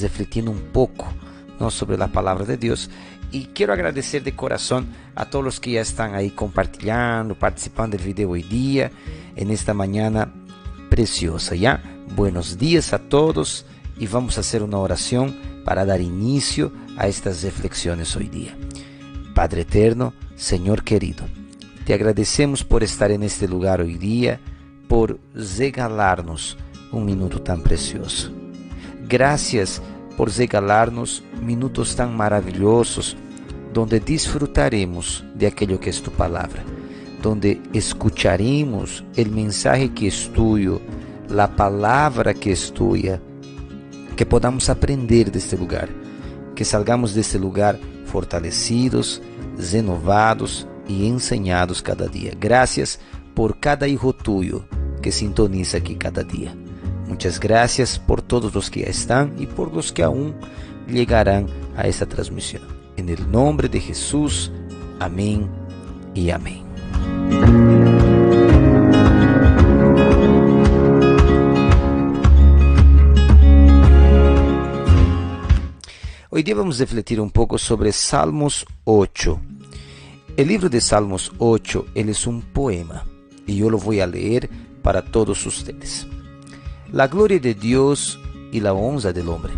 refletiendo un poco, ¿no?, sobre la palabra de Dios. Y quiero agradecer de corazón a todos los que ya están ahí compartiendo, participando del video hoy día, en esta mañana preciosa, ¿ya? Buenos días a todos y vamos a hacer una oración para dar inicio a estas reflexiones hoy día. Padre eterno, Señor querido, te agradecemos por estar en este lugar hoy día, por regalarnos un minuto tan precioso. Gracias por regalarnos minutos tan maravillosos donde disfrutaremos de aquello que es tu palabra, donde escucharemos el mensaje que es tuyo, la palabra que es tuya, que podamos aprender de este lugar, que salgamos de este lugar fortalecidos, renovados y enseñados cada día. Gracias por cada hijo tuyo que sintoniza aquí cada día. Muchas gracias por todos los que ya están y por los que aún llegarán a esta transmisión. En el nombre de Jesús, amén y amén. Hoy día vamos a refletir un poco sobre Salmos 8. El libro de Salmos 8, él es un poema y yo lo voy a leer para todos ustedes. La gloria de Dios y la honra del hombre.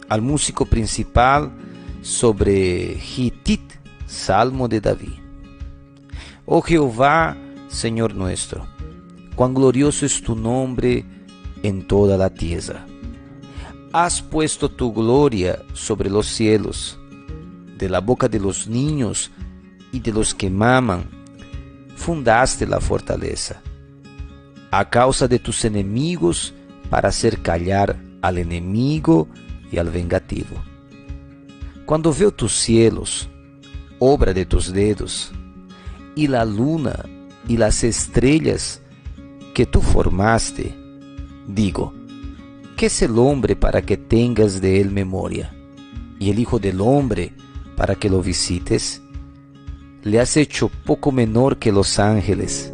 Al músico principal sobre Gitit, Salmo de David. Oh Jehová, Señor nuestro, cuán glorioso es tu nombre en toda la tierra. Has puesto tu gloria sobre los cielos, de la boca de los niños y de los que maman, fundaste la fortaleza. A causa de tus enemigos, para hacer callar al enemigo y al vengativo. Cuando veo tus cielos, obra de tus dedos, y la luna y las estrellas que tú formaste, digo, ¿qué es el hombre para que tengas de él memoria? Y el hijo del hombre para que lo visites. Le has hecho poco menor que los ángeles,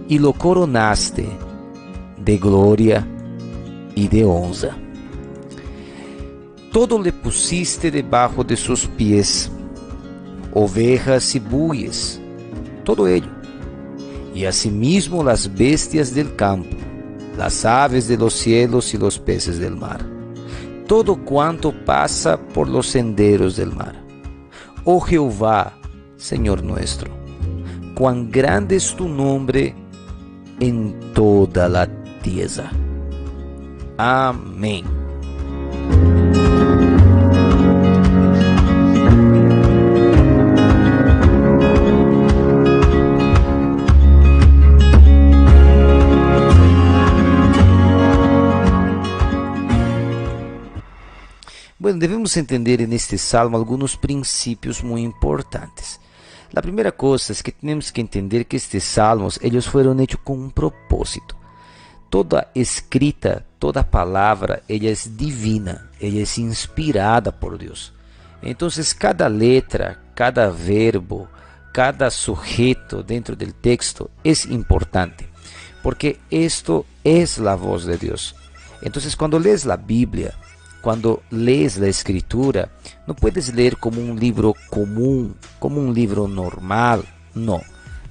y lo coronaste de gloria y de honra. Todo le pusiste debajo de sus pies, ovejas y bueyes, todo ello, y asimismo las bestias del campo, las aves de los cielos y los peces del mar, todo cuanto pasa por los senderos del mar. Oh Jehová, Señor nuestro, cuán grande es tu nombre en toda la tierra. Amén. Bueno, debemos entender en este salmo algunos principios muy importantes. La primera cosa es que tenemos que entender que estos salmos, ellos fueron hechos con un propósito. Toda escrita, toda palabra, ella es divina, ella es inspirada por Dios. Entonces, cada letra, cada verbo, cada sujeto dentro del texto es importante, porque esto es la voz de Dios. Entonces, cuando lees la Biblia, cuando lees la escritura, no puedes leer como un libro común, como un libro normal. No,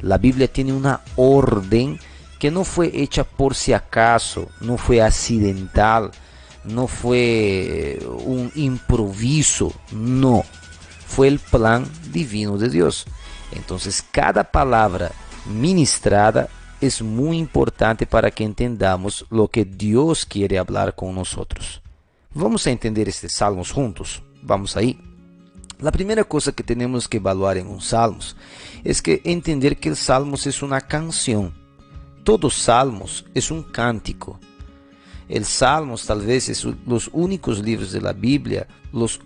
la Biblia tiene una orden que no fue hecha por si acaso, no fue accidental, no fue un improviso, no, fue el plan divino de Dios. Entonces, cada palabra ministrada es muy importante para que entendamos lo que Dios quiere hablar con nosotros. Vamos a entender estos salmos juntos. Vamos ahí. La primera cosa que tenemos que evaluar en un salmos es que entender que el salmos es una canción. Todos salmos es un cántico. El salmos tal vez es los únicos libros de la Biblia, los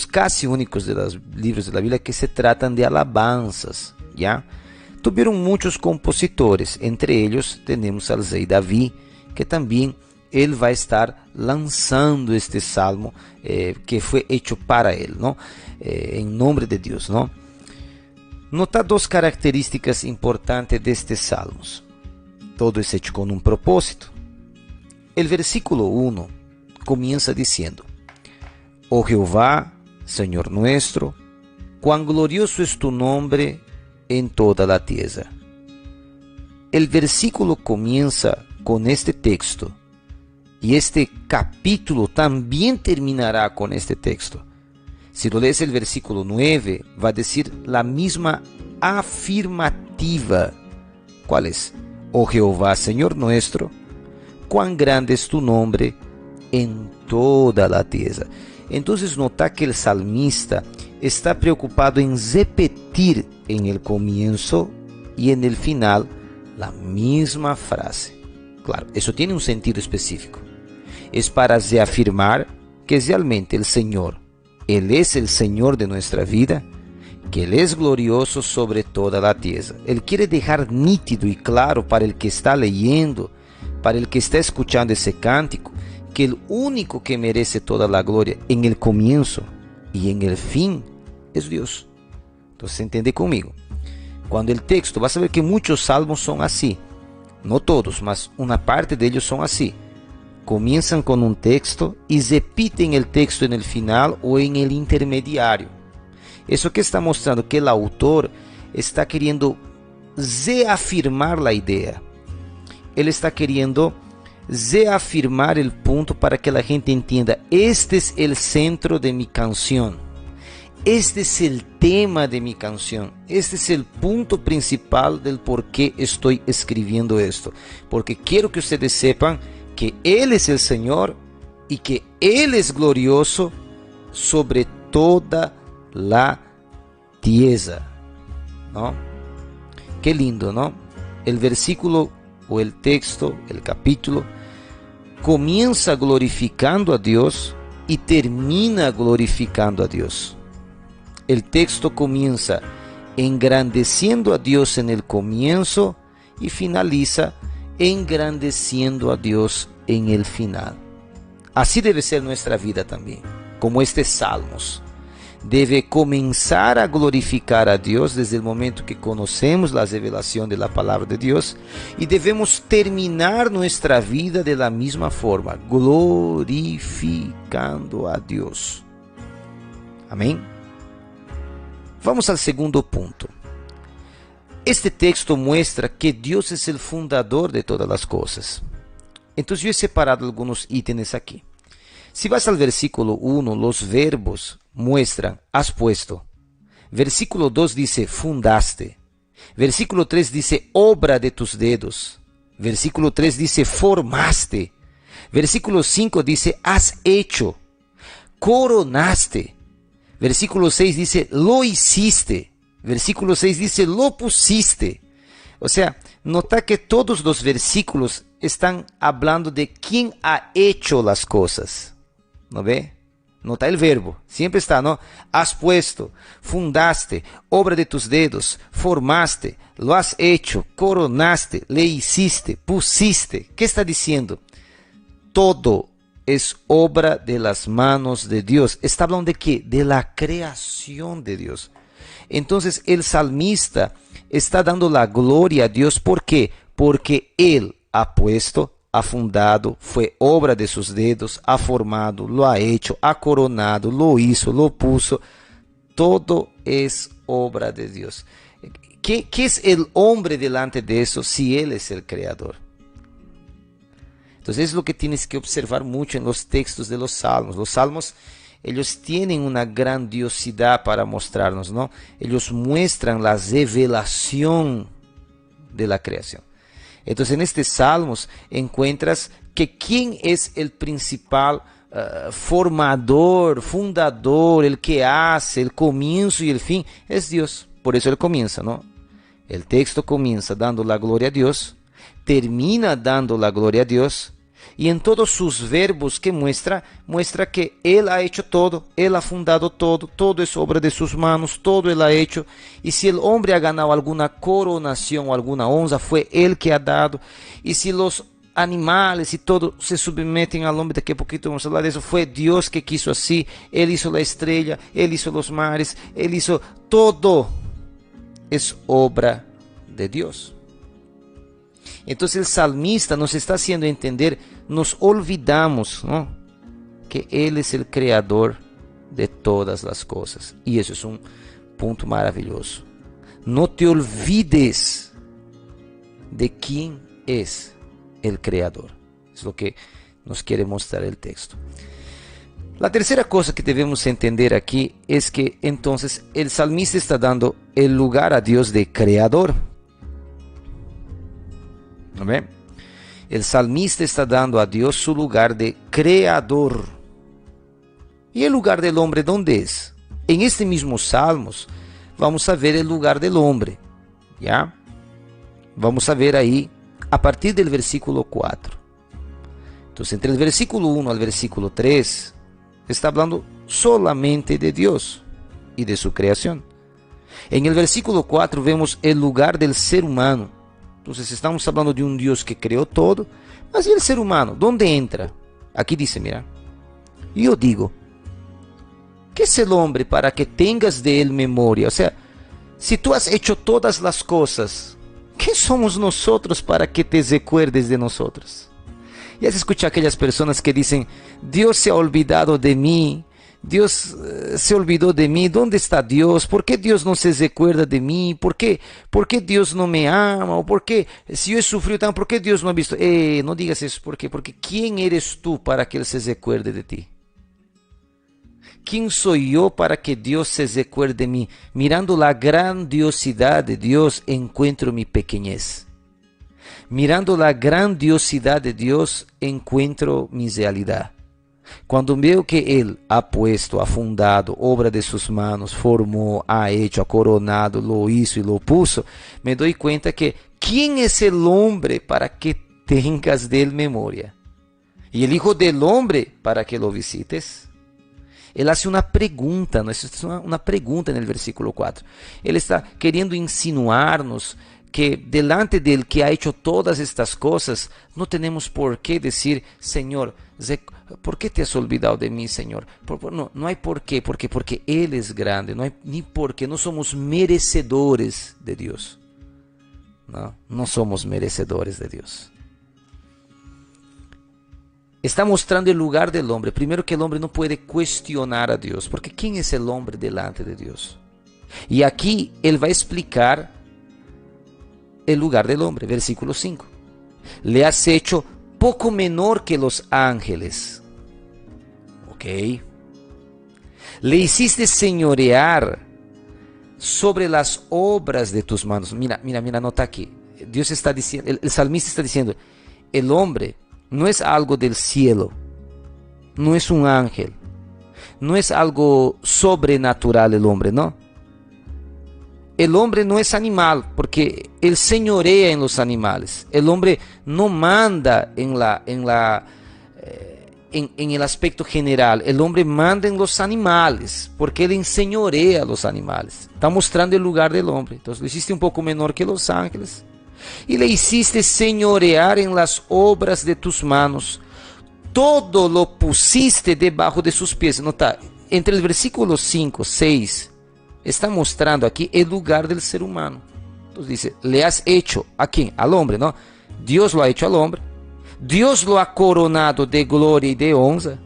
casi únicos de los libros de la Biblia que se tratan de alabanzas, ¿ya? Tuvieron muchos compositores, entre ellos tenemos al rey David, que también él va a estar lanzando este salmo que fue hecho para él, ¿no? En nombre de Dios, ¿no? Nota dos características importantes de estos salmos. Todo es hecho con un propósito. El versículo 1 comienza diciendo: Oh Jehová, Señor nuestro, cuán glorioso es tu nombre en toda la tierra. El versículo comienza con este texto y este capítulo también terminará con este texto. Si lo lees el versículo 9, va a decir la misma afirmativa. ¿Cuál es? Oh Jehová, Señor nuestro, cuán grande es tu nombre en toda la tierra. Entonces nota que el salmista está preocupado en repetir en el comienzo y en el final la misma frase. Claro, eso tiene un sentido específico. Es para reafirmar que realmente el Señor, Él es el Señor de nuestra vida, que Él es glorioso sobre toda la tierra. Él quiere dejar nítido y claro para el que está leyendo, para el que está escuchando ese cántico, que el único que merece toda la gloria en el comienzo y en el fin es Dios. Entonces entiende conmigo. Cuando el texto, vas a ver que muchos salmos son así. No todos, mas una parte de ellos son así. Comienzan con un texto y repiten el texto en el final o en el intermediario. Eso que está mostrando que el autor está queriendo reafirmar la idea. Él está queriendo reafirmar el punto para que la gente entienda: este es el centro de mi canción, este es el tema de mi canción, este es el punto principal del por qué estoy escribiendo esto, porque quiero que ustedes sepan que Él es el Señor y que Él es glorioso sobre toda la tierra, ¿no? Qué lindo, ¿no? El versículo o el texto, el capítulo, comienza glorificando a Dios y termina glorificando a Dios. El texto comienza engrandeciendo a Dios en el comienzo y finaliza engrandeciendo a Dios en el final. Así debe ser nuestra vida también, como este Salmos. Debe comenzar a glorificar a Dios desde el momento que conocemos la revelación de la palabra de Dios, y debemos terminar nuestra vida de la misma forma, glorificando a Dios. Amén. Vamos al segundo punto. Este texto muestra que Dios es el fundador de todas las cosas. Entonces yo he separado algunos ítems aquí. Si vas al versículo 1, los verbos muestran has puesto. Versículo 2 dice fundaste. Versículo 3 dice obra de tus dedos. Versículo 3 dice formaste. Versículo 5 dice has hecho. Coronaste. Versículo 6 dice lo hiciste. Versículo 6 dice lo pusiste. O sea, nota que todos los versículos están hablando de quién ha hecho las cosas. ¿No ve? Nota el verbo, siempre está, ¿no? Has puesto, fundaste, obra de tus dedos, formaste, lo has hecho, coronaste, le hiciste, pusiste. ¿Qué está diciendo? Todo es obra de las manos de Dios. Está hablando de qué? De la creación de Dios. Entonces el salmista está dando la gloria a Dios. ¿Por qué? Porque Él ha puesto, ha fundado, fue obra de sus dedos, ha formado, lo ha hecho, ha coronado, lo hizo, lo puso. Todo es obra de Dios. ¿Qué es el hombre delante de eso si Él es el creador? Entonces es lo que tienes que observar mucho en los textos de los salmos. Los salmos, ellos tienen una grandiosidad para mostrarnos, ¿no? Ellos muestran la revelación de la creación. Entonces en este Salmos encuentras que quién es el principal formador, fundador, el que hace, el comienzo y el fin, es Dios. Por eso Él comienza, ¿no? El texto comienza dando la gloria a Dios, termina dando la gloria a Dios, y en todos sus verbos que muestra que Él ha hecho todo, Él ha fundado todo, todo es obra de sus manos, todo Él ha hecho. Y si el hombre ha ganado alguna coronación o alguna honra, fue Él que ha dado. Y si los animales y todo se submeten al hombre, daqui a poquito vamos a hablar de eso, fue Dios que quiso así. Él hizo la estrella, Él hizo los mares, Él hizo todo. Es obra de Dios. Entonces el salmista nos está haciendo entender, nos olvidamos, ¿no?, que Él es el creador de todas las cosas. Y eso es un punto maravilloso. No te olvides de quién es el Creador. Es lo que nos quiere mostrar el texto. La tercera cosa que debemos entender aquí es que entonces el salmista está dando el lugar a Dios de Creador. ¿Amén? El salmista está dando a Dios su lugar de Creador. ¿Y el lugar del hombre dónde es? En este mismo Salmos vamos a ver el lugar del hombre. ¿Ya? Vamos a ver ahí a partir del versículo 4. Entonces, entre el versículo 1 al versículo 3, está hablando solamente de Dios y de su creación. En el versículo 4 vemos el lugar del ser humano. Entonces estamos hablando de un Dios que creó todo, mas ¿y el ser humano? ¿Dónde entra? Aquí dice, mira, yo digo, ¿qué es el hombre para que tengas de él memoria? O sea, si tú has hecho todas las cosas, ¿qué somos nosotros para que te recuerdes de nosotros? Y has escuchado a aquellas personas que dicen, Dios se ha olvidado de mí, Dios se olvidó de mí, ¿dónde está Dios? ¿Por qué Dios no se recuerda de mí? ¿Por qué Dios no me ama? ¿O por qué, si yo he sufrido tanto, por qué Dios no ha visto? No digas eso, ¿por qué? Porque ¿quién eres tú para que Él se recuerde de ti? ¿Quién soy yo para que Dios se recuerde de mí? Mirando la grandiosidad de Dios, encuentro mi pequeñez. Mirando la grandiosidad de Dios, encuentro mi realidad. Cuando veo que Él ha puesto, ha fundado, obra de sus manos, formó, ha hecho, ha coronado, lo hizo y lo puso, me doy cuenta que ¿quién es el hombre para que tengas de él memoria? Y el Hijo del Hombre para que lo visites. Él hace una pregunta, ¿no? Es una pregunta en el versículo 4. Él está queriendo insinuarnos que delante del que ha hecho todas estas cosas, no tenemos por qué decir, Señor, ¿por qué te has olvidado de mí, Señor? No hay por qué, porque Él es grande, no hay ni por qué, no somos merecedores de Dios. No somos merecedores de Dios. Está mostrando el lugar del hombre. Primero, que el hombre no puede cuestionar a Dios, porque ¿quién es el hombre delante de Dios? Y aquí Él va a explicar el lugar del hombre, versículo 5. Le has hecho poco menor que los ángeles. Ok. Le hiciste señorear sobre las obras de tus manos. Mira, nota aquí. Dios está diciendo, el salmista está diciendo, el hombre no es algo del cielo, no es un ángel, no es algo sobrenatural el hombre, ¿no? El hombre no es animal, porque él señorea en los animales. El hombre no manda en el aspecto general. El hombre manda en los animales, porque él enseñorea a los animales. Está mostrando el lugar del hombre. Entonces lo hiciste un poco menor que los ángeles. Y le hiciste señorear en las obras de tus manos. Todo lo pusiste debajo de sus pies. Nota, entre el versículo 5, 6... está mostrando aquí el lugar del ser humano. Entonces dice, le has hecho, ¿a quién? Al hombre, ¿no? Dios lo ha hecho al hombre. Dios lo ha coronado de gloria y de honra.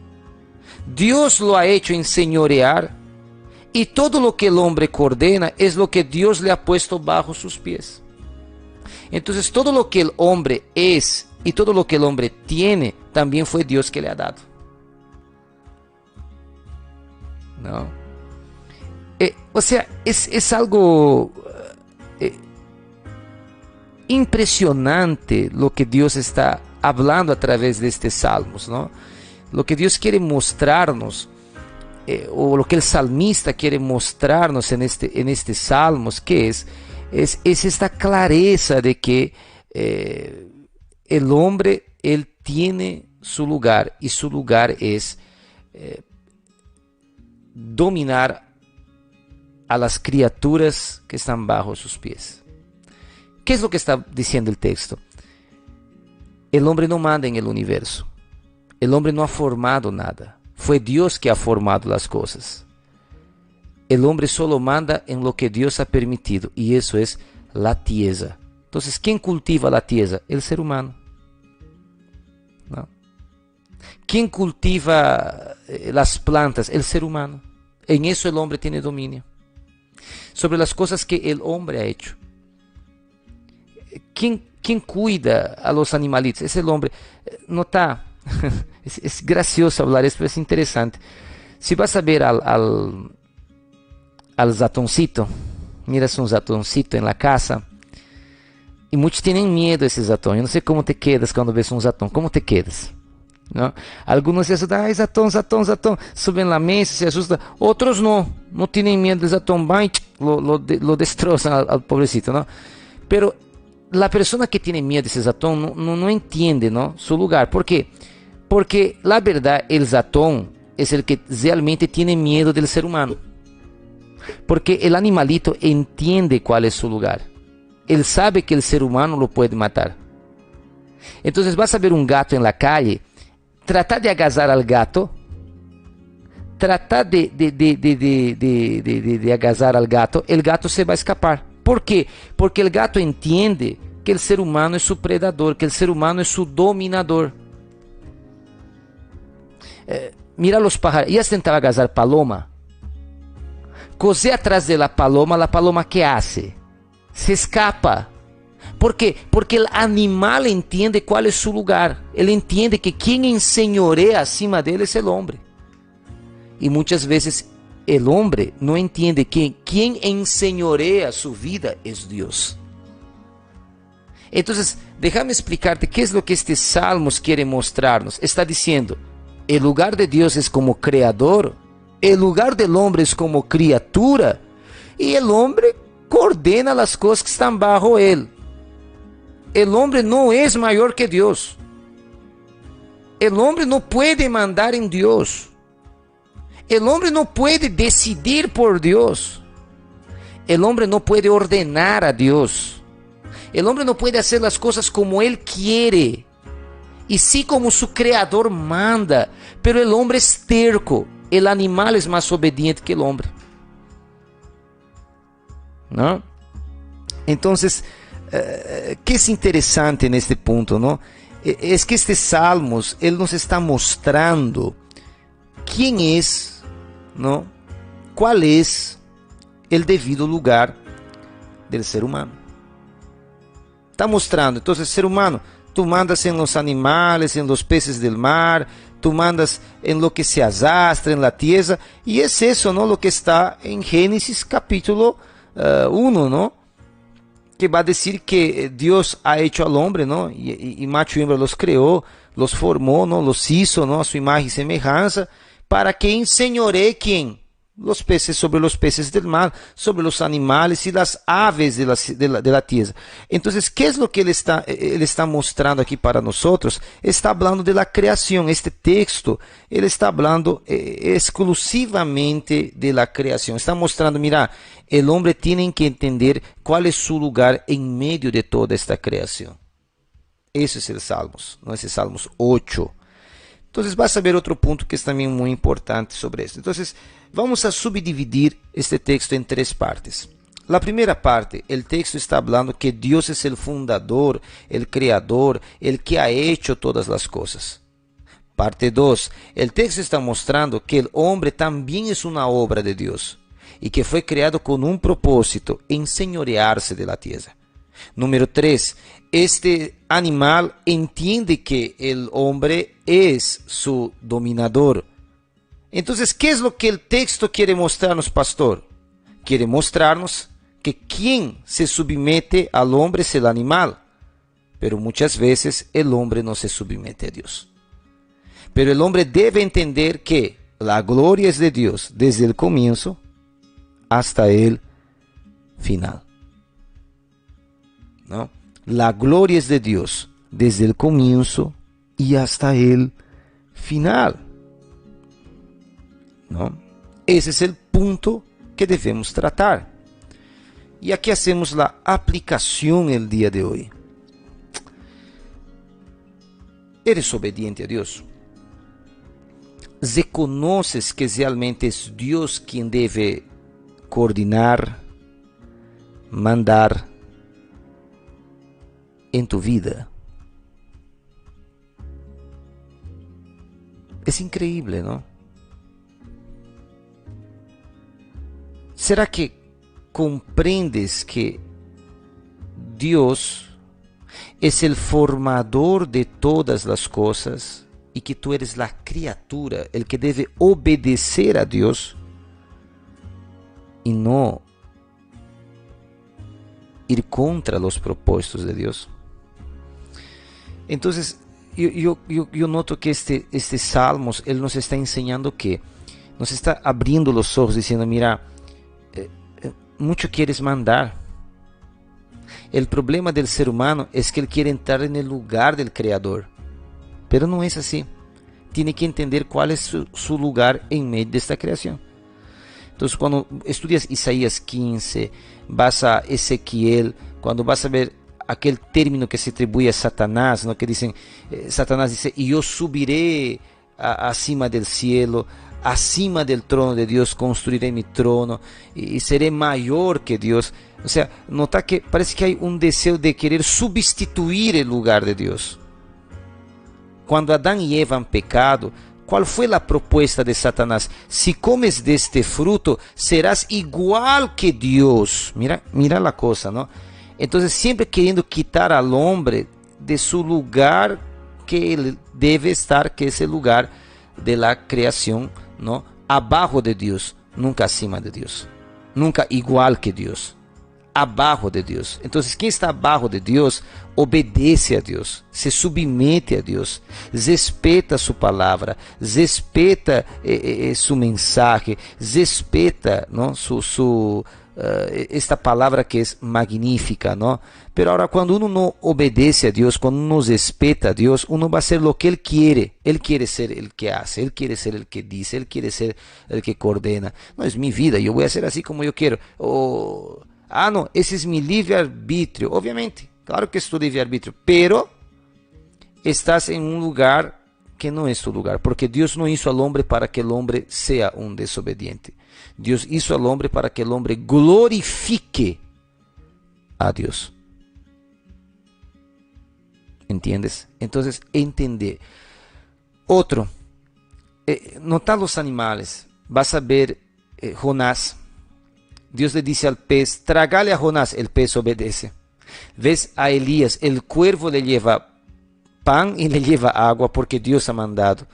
Dios lo ha hecho enseñorear. Y todo lo que el hombre coordena es lo que Dios le ha puesto bajo sus pies. Entonces todo lo que el hombre es y todo lo que el hombre tiene, también fue Dios que le ha dado. ¿No? O sea, es algo impresionante lo que Dios está hablando a través de estos salmos, ¿no? Lo que Dios quiere mostrarnos, o lo que el salmista quiere mostrarnos en este salmos, que es esta clareza de que el hombre, él tiene su lugar, y su lugar es dominar a las criaturas que están bajo sus pies. ¿Qué es lo que está diciendo el texto? El hombre no manda en el universo. El hombre no ha formado nada. Fue Dios que ha formado las cosas. El hombre solo manda en lo que Dios ha permitido, y eso es la tierra. Entonces, ¿quién cultiva la tierra? El ser humano. ¿No? ¿Quién cultiva las plantas? El ser humano. En eso el hombre tiene dominio. Sobre las cosas que el hombre ha hecho. ¿Quién cuida a los animalitos? Es el hombre. No está. Es gracioso hablar esto, pero es interesante. Si vas a ver al ratoncito, miras un ratoncito en la casa, y muchos tienen miedo a ese ratón. Yo no sé cómo te quedas cuando ves un ratón. ¿Cómo te quedas? ¿No? Algunos se asustan, ay, ratón, ratón, ratón, suben la mesa, se asustan. Otros no tienen miedo del ratón, van y lo destrozan al pobrecito, ¿no? Pero la persona que tiene miedo de ese ratón no entiende, ¿no? Su lugar. ¿Por qué? Porque la verdad, el ratón es el que realmente tiene miedo del ser humano. Porque el animalito entiende cuál es su lugar. Él sabe que el ser humano lo puede matar. Entonces vas a ver un gato en la calle, trata de agarrar al gato, trata de agarrar al gato, el gato se va a escapar. ¿Por qué? Porque el gato entiende que el ser humano es su predador, que el ser humano es su dominador. Mira los pájaros. ¿Ya has tentado agarrar paloma? Cosé atrás de la paloma ¿qué hace? Se escapa. ¿Por qué? Porque el animal entiende cuál es su lugar. Él entiende que quien enseñorea acima de él es el hombre. Y muchas veces el hombre no entiende que quien enseñorea su vida es Dios. Entonces, déjame explicarte qué es lo que este Salmos quiere mostrarnos. Está diciendo, el lugar de Dios es como creador, el lugar del hombre es como criatura, y el hombre coordena las cosas que están bajo él. El hombre no es mayor que Dios. El hombre no puede mandar en Dios. El hombre no puede decidir por Dios. El hombre no puede ordenar a Dios. El hombre no puede hacer las cosas como él quiere, y sí como su creador manda. Pero el hombre es terco. El animal es más obediente que el hombre, ¿no? Entonces, ¿qué es interesante en este punto, no? Es que este Salmos, él nos está mostrando quién es, ¿no? ¿Cuál es el debido lugar del ser humano? Está mostrando, entonces, ser humano, tú mandas en los animales, en los peces del mar, tú mandas en lo que se arrastra en la tierra, y es eso, ¿no? Lo que está en Génesis capítulo 1, ¿no? Que va a decir que Dios ha hecho al hombre, ¿no? Y macho y hembra los creó, los formó, ¿no? Los hizo, ¿no? A su imagen y semejanza, para que enseñoree, ¿quién? Los peces, sobre los peces del mar, sobre los animales y las aves de la tierra. Entonces, ¿qué es lo que él está mostrando aquí para nosotros? Está hablando de la creación. Este texto, él está hablando exclusivamente de la creación. Está mostrando, mira, el hombre tiene que entender cuál es su lugar en medio de toda esta creación. Ese es el Salmos, ¿no? Ese es Salmos 8. Entonces vas a ver otro punto que es también muy importante sobre esto. Entonces vamos a subdividir este texto en tres partes. La primera parte, el texto está hablando que Dios es el fundador, el creador, el que ha hecho todas las cosas. Parte 2, el texto está mostrando que el hombre también es una obra de Dios y que fue creado con un propósito, enseñorearse de la tierra. Número 3, este animal entiende que el hombre es su dominador. Entonces, ¿qué es lo que el texto quiere mostrarnos, pastor? Quiere mostrarnos que quien se somete al hombre es el animal, pero muchas veces el hombre no se somete a Dios. Pero el hombre debe entender que la gloria es de Dios desde el comienzo hasta el final, ¿no? La gloria es de Dios desde el comienzo y hasta el final, ¿no? Ese es el punto que debemos tratar. Y aquí hacemos la aplicación el día de hoy. ¿Eres obediente a Dios? ¿Reconoces que realmente es Dios quien debe coordinar, mandar en tu vida? Es increíble, ¿no? ¿Será que comprendes que Dios es el formador de todas las cosas y que tú eres la criatura, el que debe obedecer a Dios y no ir contra los propósitos de Dios? Entonces, yo noto que este Salmos, él nos está enseñando que, nos está abriendo los ojos, diciendo, mira, mucho quieres mandar. El problema del ser humano es que él quiere entrar en el lugar del Creador, pero no es así. Tiene que entender cuál es su lugar en medio de esta creación. Entonces, cuando estudias Isaías 15, vas a Ezequiel, cuando vas a ver aquel término que se atribuye a Satanás, ¿no? Que dicen, Satanás dice, y yo subiré acima del cielo, acima del trono de Dios construiré mi trono y seré mayor que Dios. O sea, nota que parece que hay un deseo de querer sustituir el lugar de Dios. Cuando Adán y Eva han pecado, ¿cuál fue la propuesta de Satanás? Si comes de este fruto, serás igual que Dios. Mira la cosa, ¿no? Entonces, siempre queriendo quitar al hombre de su lugar que él debe estar, que es el lugar de la creación, ¿no? Abajo de Dios, nunca acima de Dios, nunca igual que Dios, abajo de Dios. Entonces, quien está abajo de Dios, obedece a Dios, se submete a Dios, respeta su palabra, respeta su mensaje, respeta, ¿no? Esta palabra que es magnífica, ¿no? Pero ahora, cuando uno no obedece a Dios, cuando uno respeta a Dios, uno va a hacer lo que Él quiere. Él quiere ser el que hace, Él quiere ser el que dice, Él quiere ser el que coordena. No, es mi vida, yo voy a hacer así como yo quiero. No, ese es mi libre arbitrio. Obviamente, claro que es tu libre arbitrio, pero estás en un lugar que no es tu lugar, porque Dios no hizo al hombre para que el hombre sea un desobediente. Dios hizo al hombre para que el hombre glorifique a Dios. ¿Entiendes? Entonces, entender. Otro, notar los animales. Vas a ver Jonás. Dios le dice al pez, trágale a Jonás, el pez obedece. Ves a Elías, el cuervo le lleva pan y le lleva agua porque Dios ha mandado.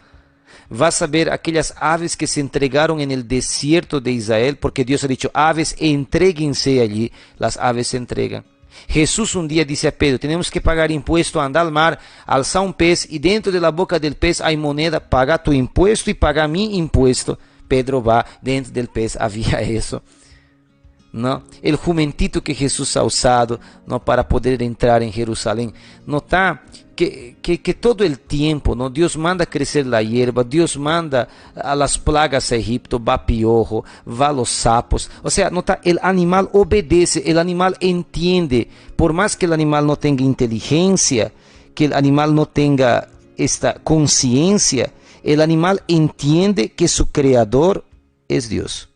Vas a ver aquellas aves que se entregaron en el desierto de Israel porque Dios ha dicho, aves, entréguense allí. Las aves se entregan. Jesús un día dice a Pedro, tenemos que pagar impuesto, anda al mar, alza un pez y dentro de la boca del pez hay moneda, paga tu impuesto y paga mi impuesto. Pedro va, dentro del pez había eso. ¿No? El jumentito que Jesús ha usado, ¿no? Para poder entrar en Jerusalén. Nota que todo el tiempo, ¿no? Dios manda crecer la hierba, Dios manda a las plagas a Egipto, va piojo, va los sapos. O sea, nota, el animal obedece, el animal entiende, por más que el animal no tenga inteligencia, que el animal no tenga esta conciencia, el animal entiende que su creador es Dios.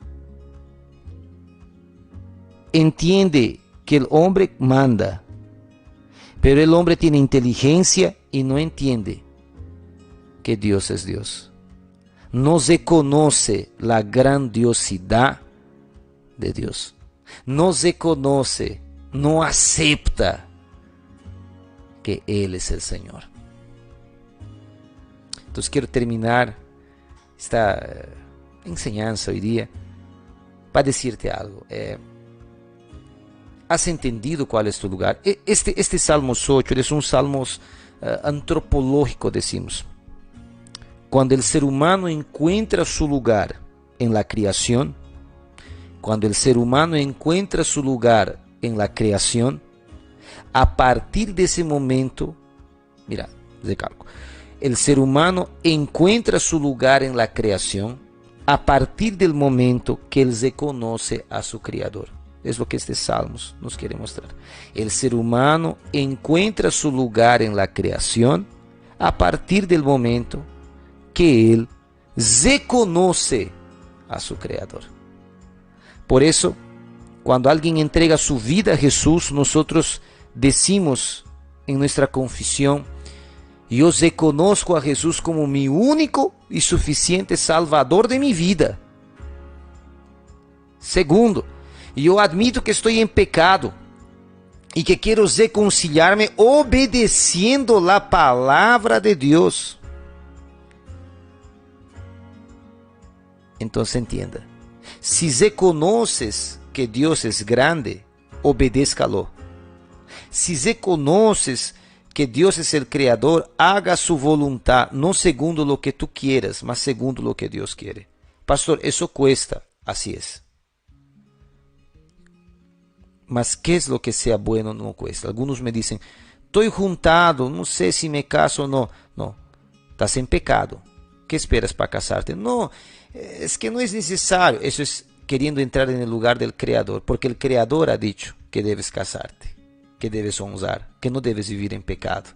Entiende que el hombre manda, pero el hombre tiene inteligencia y no entiende que Dios es Dios. No reconoce la grandiosidad de Dios. No reconoce, no acepta que Él es el Señor. Entonces quiero terminar esta enseñanza hoy día para decirte algo. ¿Has entendido cuál es tu lugar? Este Salmos 8 es un salmos antropológico, decimos. Cuando el ser humano encuentra su lugar en la creación, cuando el ser humano encuentra su lugar en la creación, a partir de ese momento, mira, recalco, el ser humano encuentra su lugar en la creación a partir del momento que él reconoce a su Creador. Es lo que este Salmos nos quiere mostrar. El ser humano encuentra su lugar en la creación a partir del momento que él reconoce a su Creador. Por eso, cuando alguien entrega su vida a Jesús, nosotros decimos en nuestra confesión, yo reconozco a Jesús como mi único y suficiente Salvador de mi vida. Segundo, eu admito que estou em pecado e que quero reconciliar-me obedeciendo a palavra de Deus. Então, entenda. Se reconoces que Deus é grande, obedezca-lo. Se reconoces que Deus é o Criador, haga su voluntad, não segundo lo que tu quieras, mas segundo lo que Deus quiere. Pastor, isso cuesta. Así es. Mas ¿qué es lo que sea bueno no cuesta? Algunos me dicen, estoy juntado, no sé si me caso o no. No, estás en pecado. ¿Qué esperas para casarte? No, es que no es necesario. Eso es queriendo entrar en el lugar del Creador, porque el Creador ha dicho que debes casarte, que debes honrar, que no debes vivir en pecado.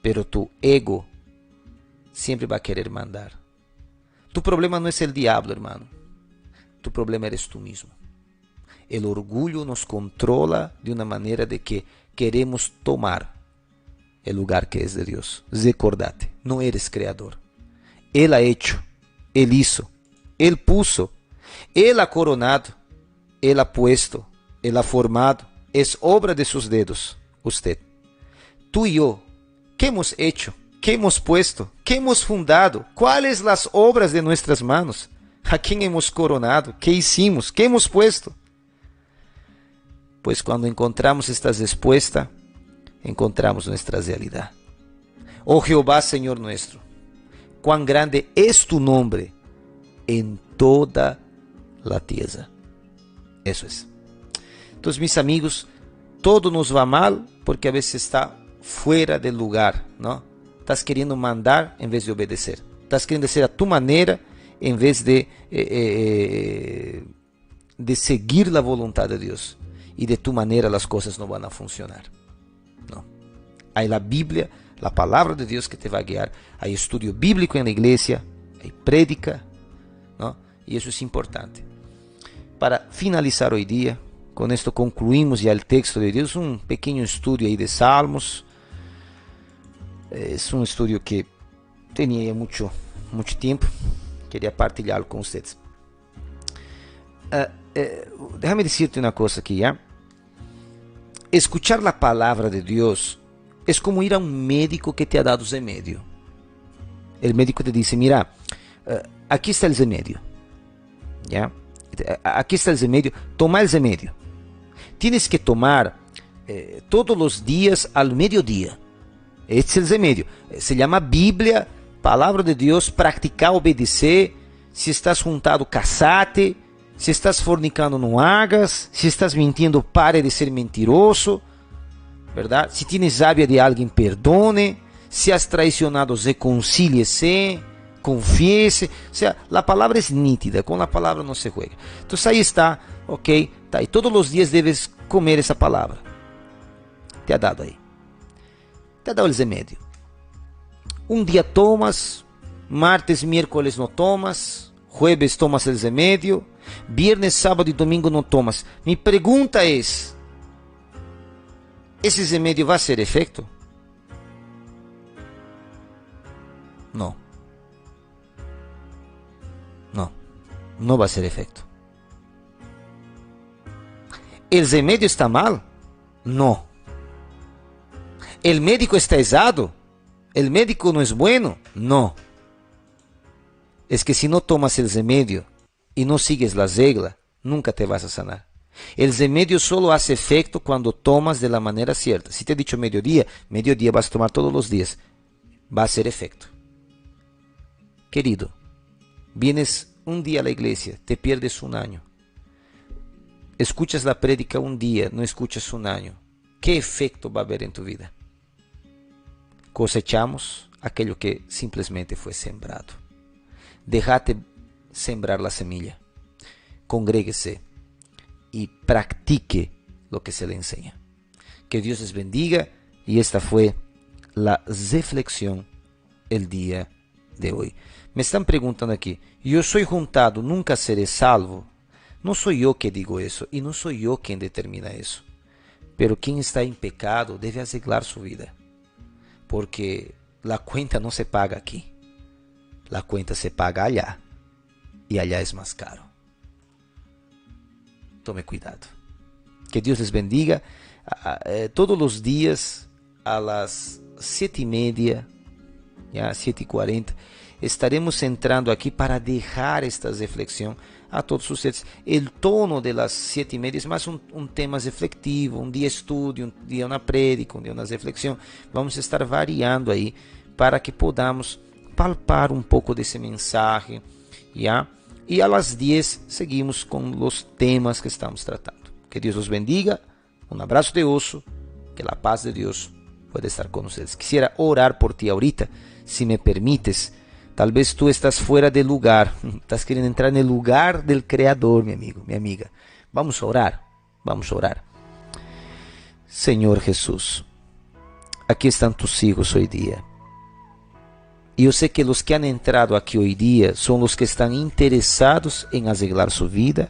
Pero tu ego siempre va a querer mandar. Tu problema no es el diablo, hermano. Tu problema eres tú mismo. El orgullo nos controla de una manera de que queremos tomar el lugar que es de Dios. Recordate, no eres creador. Él ha hecho, Él hizo, Él puso, Él ha coronado, Él ha puesto, Él ha formado. Es obra de sus dedos, usted. Tú y yo, ¿qué hemos hecho? ¿Qué hemos puesto? ¿Qué hemos fundado? ¿Cuáles las obras de nuestras manos? ¿A quién hemos coronado? ¿Qué hicimos? ¿Qué hemos puesto? Pues cuando encontramos esta respuesta, encontramos nuestra realidad. Oh Jehová, Señor nuestro, cuán grande es tu nombre en toda la tierra. Eso es. Entonces, mis amigos, todo nos va mal porque a veces está fuera del lugar, ¿no? Estás queriendo mandar en vez de obedecer. Estás queriendo hacer a tu manera en vez de seguir la voluntad de Dios. Y de tu manera las cosas no van a funcionar. No. Hay la Biblia, la palabra de Dios que te va a guiar. Hay estudio bíblico en la iglesia, hay prédica, ¿no? Y eso es importante. Para finalizar hoy día, con esto concluimos ya el texto de Dios, un pequeño estudio ahí de Salmos. Es un estudio que tenía ya mucho tiempo, quería partilharlo con ustedes. Déjame decirte una cosa aquí, ¿ya? Escuchar la palabra de Dios es como ir a un médico que te ha dado remedio. El médico te dice, mira, aquí está el remedio, ¿ya? Aquí está el remedio, toma el remedio. Tienes que tomar todos los días al mediodía. Este es el remedio. Se llama Biblia, palabra de Dios, practicar, obedecer. Si estás juntado, casate. Se estás fornicando, não hagas. Se estás mintiendo, pare de ser mentiroso, ¿verdad? Se tienes rabia de alguien, perdone. Se has traicionado, reconcíliese, confiese. O sea, la palabra es nítida, con la palabra no se juega. Entonces ahí está, ok, tá. Y todos los días debes comer esa palabra. Te ha dado ahí. Te ha dado el remedio. Un día tomas, martes, miércoles no tomas, jueves tomas el remedio, viernes, sábado y domingo no tomas. Mi pregunta es, ¿ese remedio va a hacer efecto? No. No, no va a hacer efecto. ¿El remedio está mal? No. ¿El médico está errado? ¿El médico no es bueno? No. Es que si no tomas el remedio y no sigues la regla, nunca te vas a sanar. El remedio solo hace efecto cuando tomas de la manera cierta. Si te he dicho mediodía vas a tomar todos los días. Va a hacer efecto. Querido, vienes un día a la iglesia, te pierdes un año. Escuchas la prédica un día, no escuchas un año. ¿Qué efecto va a haber en tu vida? Cosechamos aquello que simplesmente fue sembrado. Déjate sembrar la semilla. Congréguese y practique lo que se le enseña. Que Dios les bendiga, y esta fue la reflexión el día de hoy. Me están preguntando aquí, yo soy juntado, nunca seré salvo. No soy yo que digo eso, y no soy yo quien determina eso. Pero quien está en pecado debe arreglar su vida, porque la cuenta no se paga aquí. La cuenta se paga allá, y allá es más caro. tome cuidado. Que Dios les bendiga. Todos los días a las 7:30, ya 7:40, estaremos entrando aquí para dejar esta reflexión a todos ustedes. El tono de las 7:30 es más un tema reflectivo, un día estudio, un día una prédica, un día una reflexión. Vamos a estar variando ahí para que podamos palpar un poco de ese mensaje, ¿ya? Y a las 10 seguimos con los temas que estamos tratando. Que Dios los bendiga. Un abrazo de oso. Que la paz de Dios pueda estar con ustedes. Quisiera orar por ti ahorita, si me permites. Tal vez tú estás fuera de lugar. Estás queriendo entrar en el lugar del Creador, mi amigo, mi amiga. Vamos a orar. Vamos a orar. Señor Jesús, aquí están tus hijos hoy día. Y yo sé que los que han entrado aquí hoy día son los que están interesados en arreglar su vida,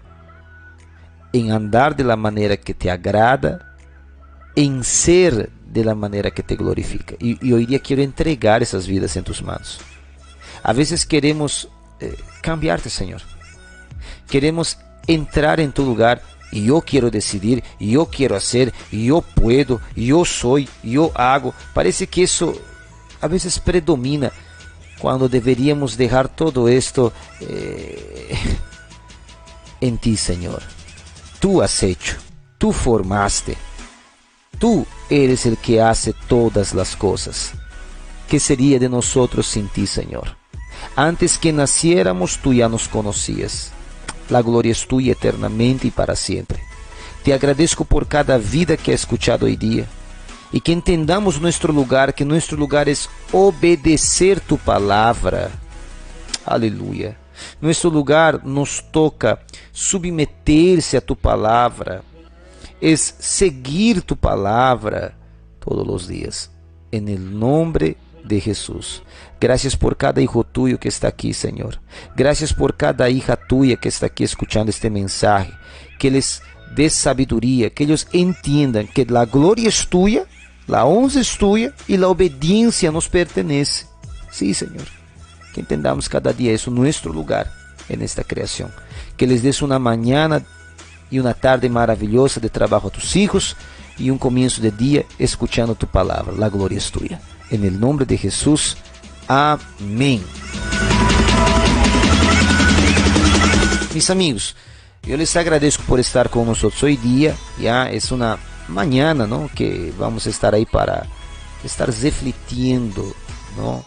en andar de la manera que te agrada, en ser de la manera que te glorifica. Y hoy día quiero entregar esas vidas en tus manos. A veces queremos cambiarte, Señor. Queremos entrar en tu lugar y yo quiero decidir, y yo quiero hacer, y yo puedo, y yo soy, y yo hago. Parece que eso a veces predomina, cuando deberíamos dejar todo esto en ti, Señor. Tú has hecho, tú formaste, tú eres el que hace todas las cosas. ¿Qué sería de nosotros sin ti, Señor? Antes que naciéramos, tú ya nos conocías. La gloria es tuya eternamente y para siempre. Te agradezco por cada vida que he escuchado hoy día. Y que entendamos nuestro lugar, que nuestro lugar es obedecer tu palabra. Aleluya. Nuestro lugar nos toca submeterse a tu palabra, es seguir tu palabra todos los días. En el nombre de Jesús. Gracias por cada hijo tuyo que está aquí, Señor. Gracias por cada hija tuya que está aquí escuchando este mensaje. Que les des sabiduría, que ellos entiendan que la gloria es tuya, la honra es tuya y la obediencia nos pertenece. Sí, Señor. Que entendamos cada día eso, nuestro lugar en esta creación. Que les des una mañana y una tarde maravillosa de trabajo a tus hijos y un comienzo de día escuchando tu palabra. La gloria es tuya. En el nombre de Jesús. Amén. Mis amigos, yo les agradezco por estar con nosotros hoy día. Ya es una mañana, ¿no?, que vamos a estar ahí para estar refletiendo, ¿no?,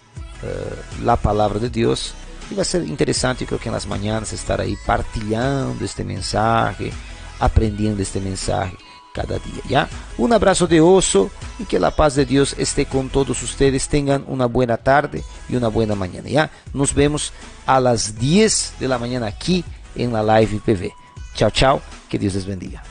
la palabra de Dios. Y va a ser interesante, creo que en las mañanas estar ahí partilhando este mensaje, aprendiendo este mensaje cada día, ¿ya? Un abrazo de oso y que la paz de Dios esté con todos ustedes. Tengan una buena tarde y una buena mañana, ¿ya? Nos vemos a las 10 de la mañana aquí en la Live IPV. Chao, chao. Que Dios les bendiga.